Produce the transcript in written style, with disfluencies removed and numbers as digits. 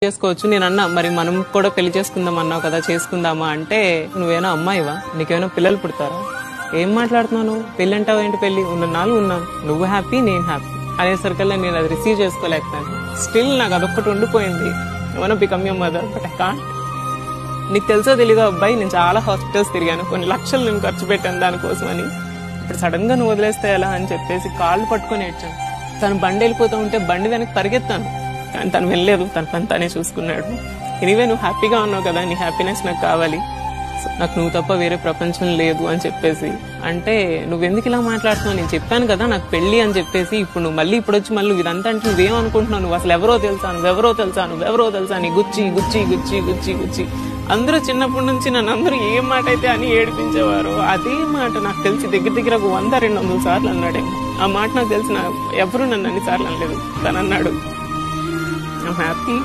చేసుకోవచ్చు. నేను అన్నా, మరి మనం కూడా పెళ్లి చేసుకుందాం అన్నావు కదా, చేసుకుందామా అంటే, నువ్వేనా అమ్మాయివా, నీకేమైనా పిల్లలు పుడతారా, ఏం మాట్లాడుతున్నావు, పెళ్లి అంటావు ఏంటి, పెళ్లి ఉన్న నాలుగు ఉన్నాను, నువ్వు హ్యాపీ నేను హ్యాపీ అనేసరికల్లా నేను అది రిసీవ్ చేసుకోలేకపోయాను. స్టిల్ నాకు అదొక్కటి ఉండిపోయింది, ఏమైనా become your mother, but I can't. నీకు తెలుసో తెలీదో అబ్బాయి, నేను చాలా హాస్పిటల్స్ తిరిగాను, కొన్ని లక్షలు నేను ఖర్చు పెట్టాను దానికోసం అని. ఇప్పుడు సడన్ గా నువ్వు వదిలేస్తే ఎలా అని చెప్పేసి కాళ్ళు పట్టుకొని ఏడ్చాను. తను బండి వెళ్ళిపోతూ ఉంటే బండి వెనక్కి పరిగెత్తాను, కానీ తను వెళ్ళలేదు, తన పని తనే చూసుకున్నాడు. ఎనీవే నువ్వు హ్యాపీగా ఉన్నావు కదా, నీ హ్యాపీనెస్ నాకు కావాలి, నాకు నువ్వు తప్ప వేరే ప్రపంచం లేదు అని చెప్పేసి అంటే, నువ్వెందుకు ఇలా మాట్లాడుతున్నావు, నేను చెప్పాను కదా నాకు పెళ్లి అని చెప్పేసి, ఇప్పుడు నువ్వు మళ్ళీ ఇప్పుడు వచ్చి మళ్ళీ ఇదంతా అంటే నువ్వేమనుకుంటున్నావు, నువ్వు అసలు ఎవరో తెలుసా, నువ్వెవరో తెలుసా నీ గుచ్చి గుచ్చి గుచ్చి గుచ్చి గుచ్చి. అందరూ చిన్నప్పటి నుంచి నన్ను అందరూ ఏ మాట అయితే అని ఏడిపించేవారు, అదే మాట నాకు తెలిసి దగ్గర 100-200 సార్లు అన్నాడేమో. ఆ మాట నాకు తెలిసిన ఎవరు నన్ను అన్ని సార్లు అనలేదు, తను అన్నాడు ఐమ్ హ్యాపీ.